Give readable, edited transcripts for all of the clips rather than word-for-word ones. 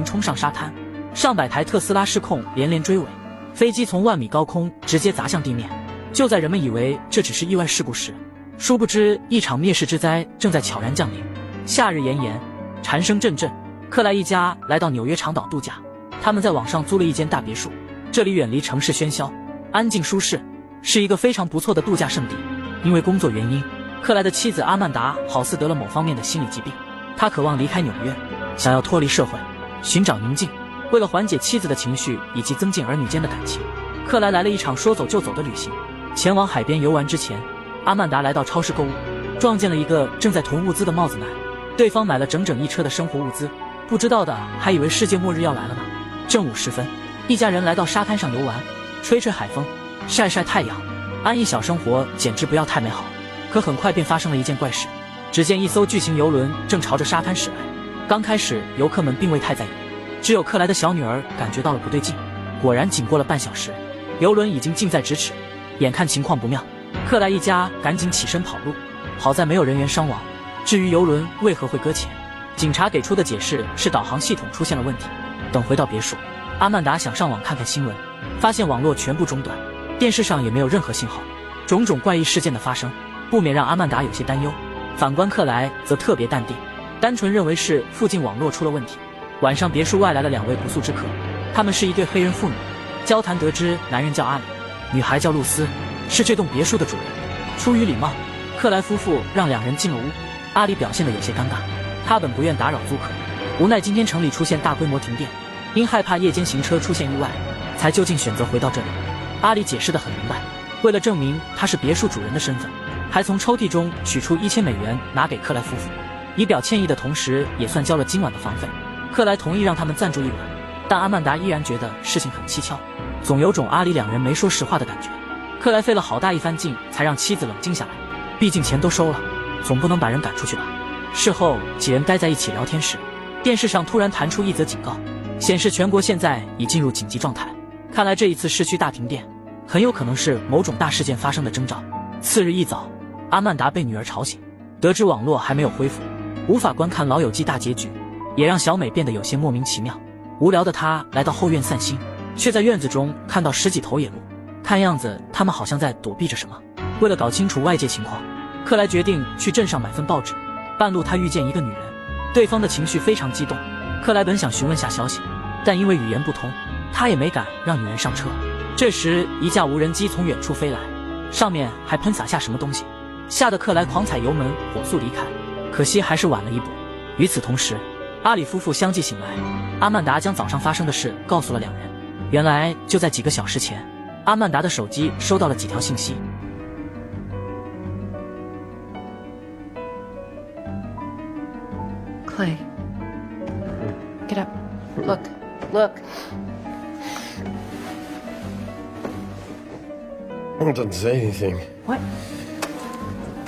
冲上沙滩，上百台特斯拉失控连连追尾，飞机从万米高空直接砸向地面。就在人们以为这只是意外事故时，殊不知一场灭世之灾正在悄然降临。夏日炎炎，蝉声阵阵，克莱一家来到纽约长岛度假。他们在网上租了一间大别墅，这里远离城市喧嚣，安静舒适，是一个非常不错的度假胜地。因为工作原因，克莱的妻子阿曼达好似得了某方面的心理疾病，她渴望离开纽约，想要脱离社会，寻找宁静。为了缓解妻子的情绪以及增进儿女间的感情，克莱来了一场说走就走的旅行。前往海边游玩之前，阿曼达来到超市购物，撞见了一个正在囤物资的帽子男，对方买了整整一车的生活物资，不知道的还以为世界末日要来了呢。正午时分，一家人来到沙滩上游玩，吹吹海风，晒晒太阳，安逸小生活简直不要太美好。可很快便发生了一件怪事，只见一艘巨型游轮正朝着沙滩驶来。刚开始游客们并未太在意，只有克莱的小女儿感觉到了不对劲。果然仅过了半小时，游轮已经近在咫尺，眼看情况不妙，克莱一家赶紧起身跑路，好在没有人员伤亡。至于游轮为何会搁浅，警察给出的解释是导航系统出现了问题。等回到别墅，阿曼达想上网看看新闻，发现网络全部中断，电视上也没有任何信号。种种怪异事件的发生，不免让阿曼达有些担忧。反观克莱则特别淡定，单纯认为是附近网络出了问题。晚上别墅外来了2位不速之客，他们是一对黑人妇女。交谈得知，男人叫阿里，女孩叫露丝，是这栋别墅的主人。出于礼貌，克莱夫妇让2人进了屋。阿里表现得有些尴尬，他本不愿打扰租客，无奈今天城里出现大规模停电，因害怕夜间行车出现意外，才就近选择回到这里。阿里解释得很明白，为了证明他是别墅主人的身份，还从抽屉中取出1000美元拿给克莱夫妇，以表歉意的同时也算交了今晚的房费。克莱同意让他们暂住一晚，但阿曼达依然觉得事情很蹊跷，总有种阿里2人没说实话的感觉。克莱费了好大一番劲才让妻子冷静下来，毕竟钱都收了，总不能把人赶出去吧。事后几人待在一起聊天时，电视上突然弹出一则警告，显示全国现在已进入紧急状态。看来这一次市区大停电很有可能是某种大事件发生的征兆。次日一早，阿曼达被女儿吵醒，得知网络还没有恢复，无法观看《老友记》大结局，也让小美变得有些莫名其妙。无聊的她来到后院散心，却在院子中看到10几头野鹿，看样子他们好像在躲避着什么。为了搞清楚外界情况，克莱决定去镇上买份报纸。半路他遇见一个女人，对方的情绪非常激动。克莱本想询问下消息，但因为语言不通，他也没敢让女人上车。这时一架无人机从远处飞来，上面还喷洒下什么东西，吓得克莱狂踩油门火速离开，可惜还是晚了一步。与此同时，阿里夫妇相继醒来，阿曼达将早上发生的事告诉了2人。原来就在几个小时前，阿曼达的手机收到了几条信息。Clay, get up. Look, look. It doesn't say anything. What?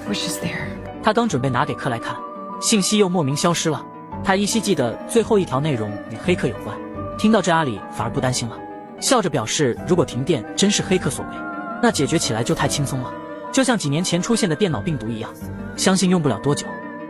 We're just there. 他刚准备拿给克莱看，信息又莫名消失了。他依稀记得最后一条内容与黑客有关。听到这，阿里反而不担心了，笑着表示如果停电真是黑客所为，那解决起来就太轻松了，就像几年前出现的电脑病毒一样，相信用不了多久，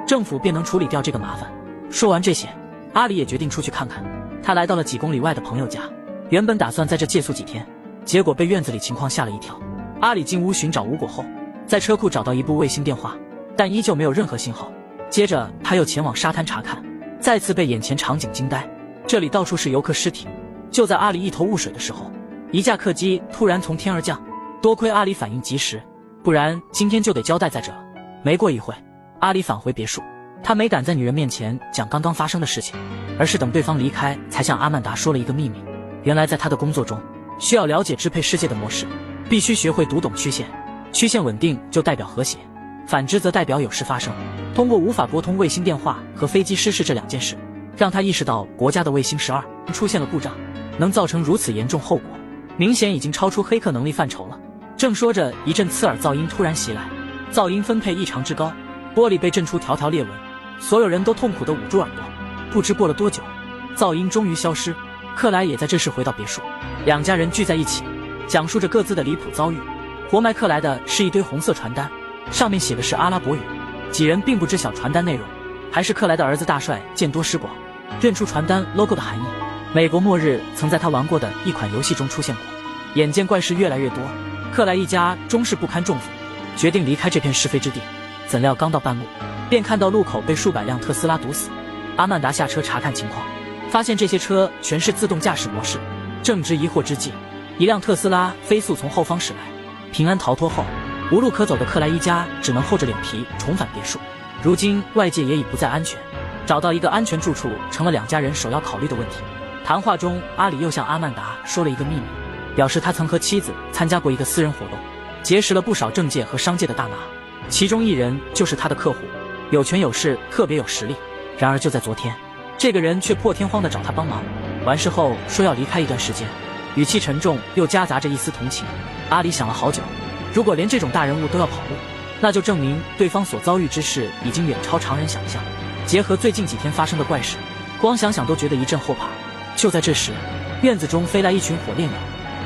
政府便能处理掉这个麻烦。说完这些，阿里也决定出去看看。他来到了几公里外的朋友家，原本打算在这借宿几天，结果被院子里情况吓了一跳。阿里进屋寻找无果后，在车库找到一部卫星电话，但依旧没有任何信号。接着他又前往沙滩查看，再次被眼前场景惊呆，这里到处是游客尸体。就在阿里一头雾水的时候，一架客机突然从天而降，多亏阿里反应及时，不然今天就得交代在这了。没过一会，阿里返回别墅，他没敢在女人面前讲刚刚发生的事情，而是等对方离开才向阿曼达说了一个秘密。原来在他的工作中，需要了解支配世界的模式，必须学会读懂曲线，曲线稳定就代表和谐，反之则代表有事发生。通过无法拨通卫星电话和飞机失事这2件事，让他意识到国家的卫星12出现了故障，能造成如此严重后果，明显已经超出黑客能力范畴了。正说着，一阵刺耳噪音突然袭来，噪音分配异常之高，玻璃被震出条条裂纹，所有人都痛苦地捂住耳朵。不知过了多久，噪音终于消失，克莱也在这时回到别墅，2家人聚在一起，讲述着各自的离谱遭遇。活埋克莱的是一堆红色传单，上面写的是阿拉伯语，几人并不知晓传单内容，还是克莱的儿子大帅见多识广，认出传单 logo 的含义。美国末日曾在他玩过的一款游戏中出现过。眼见怪事越来越多，克莱一家终是不堪重负，决定离开这片是非之地。怎料刚到半路，便看到路口被数百辆特斯拉堵死。阿曼达下车查看情况，发现这些车全是自动驾驶模式。正值疑惑之际，一辆特斯拉飞速从后方驶来。平安逃脱后，无路可走的克莱一家只能厚着脸皮重返别墅。如今外界也已不再安全，找到一个安全住处成了两家人首要考虑的问题。谈话中，阿里又向阿曼达说了一个秘密，表示他曾和妻子参加过一个私人活动，结识了不少政界和商界的大拿，其中一人就是他的客户，有权有势，特别有实力。然而就在昨天，这个人却破天荒地找他帮忙，完事后说要离开一段时间，语气沉重又夹杂着一丝同情。阿里想了好久，如果连这种大人物都要跑路，那就证明对方所遭遇之事已经远超常人想象。结合最近几天发生的怪事，光想想都觉得一阵后怕。就在这时，院子中飞来一群火烈鸟，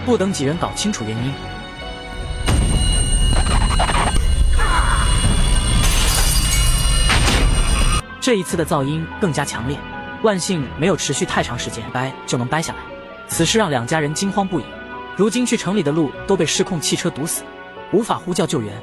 不等几人搞清楚原因，这一次的噪音更加强烈，万幸没有持续太长时间，掰就能掰下来。此事让两家人惊慌不已。如今去城里的路都被失控汽车堵死，无法呼叫救援，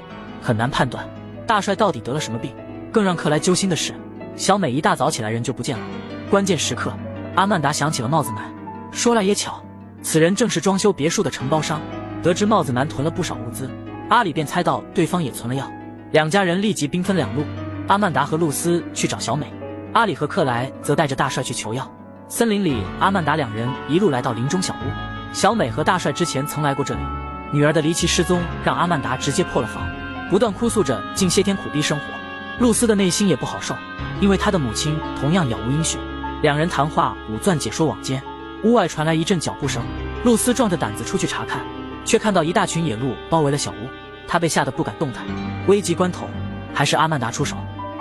很难判断大帅到底得了什么病。更让克莱揪心的是，小美一大早起来人就不见了。关键时刻，阿曼达想起了帽子男。说来也巧，此人正是装修别墅的承包商。得知帽子男囤了不少物资，阿里便猜到对方也存了药。两家人立即兵分两路，阿曼达和露丝去找小美，阿里和克莱则带着大帅去求药。森林里，阿曼达两人一路来到林中小屋。小美和大帅之前曾来过这里，女儿的离奇失踪让阿曼达直接破了防，不断哭诉着近些天苦逼生活。露丝的内心也不好受，因为她的母亲同样杳无音讯。两人谈话五钻解说网间，屋外传来一阵脚步声。露丝壮着胆子出去查看，却看到一大群野鹿包围了小屋，她被吓得不敢动弹。危急关头，还是阿曼达出手，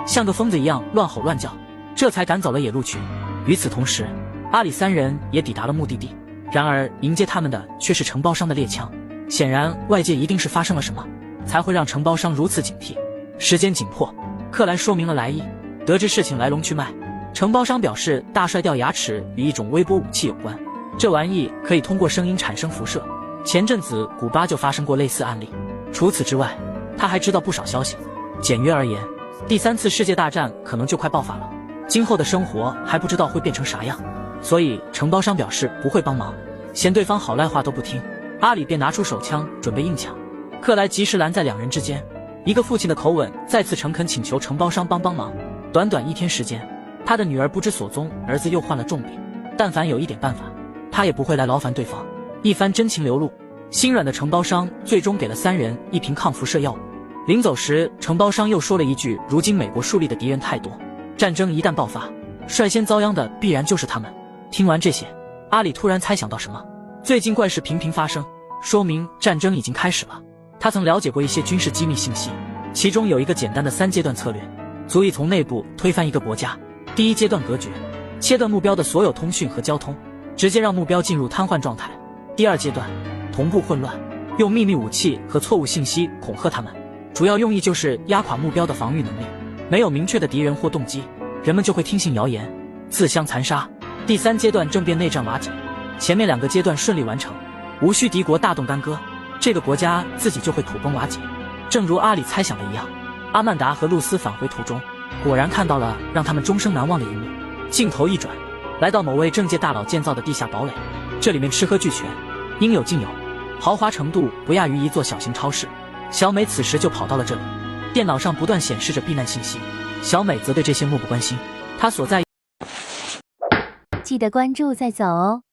像个疯子一样乱吼乱叫，这才赶走了野鹿群。与此同时，阿里三人也抵达了目的地，然而迎接他们的却是承包商的猎枪。显然外界一定是发生了什么，才会让承包商如此警惕。时间紧迫，克莱说明了来意。得知事情来龙去脉，承包商表示大帅掉牙齿与一种微波武器有关，这玩意可以通过声音产生辐射。前阵子古巴就发生过类似案例。除此之外，他还知道不少消息。简约而言，第三次世界大战可能就快爆发了，今后的生活还不知道会变成啥样，所以承包商表示不会帮忙，嫌对方好赖话都不听。阿里便拿出手枪准备硬抢，克莱及时拦在两人之间，一个父亲的口吻再次诚恳请求承包商帮忙。短短1天时间，他的女儿不知所踪，儿子又患了重病，但凡有一点办法，他也不会来劳烦对方。一番真情流露，心软的承包商最终给了三人一瓶抗辐射药物。临走时，承包商又说了一句：如今美国树立的敌人太多，战争一旦爆发，率先遭殃的必然就是他们。听完这些，阿里突然猜想到什么，最近怪事频频发生，说明战争已经开始了。他曾了解过一些军事机密信息，其中有一个简单的3阶段策略，足以从内部推翻一个国家。第一阶段隔绝，切断目标的所有通讯和交通，直接让目标进入瘫痪状态。第二阶段，同步混乱，用秘密武器和错误信息恐吓他们，主要用意就是压垮目标的防御能力。没有明确的敌人或动机，人们就会听信谣言，自相残杀。第三阶段，政变内战瓦解，前面2个阶段顺利完成，无需敌国大动干戈，这个国家自己就会土崩瓦解。正如阿里猜想的一样，阿曼达和露丝返回途中，果然看到了让他们终生难忘的一幕。镜头一转，来到某位政界大佬建造的地下堡垒，这里面吃喝俱全，应有尽有，豪华程度不亚于一座小型超市。小美此时就跑到了这里，电脑上不断显示着避难信息，小美则对这些漠不关心。她所在记得关注再走哦。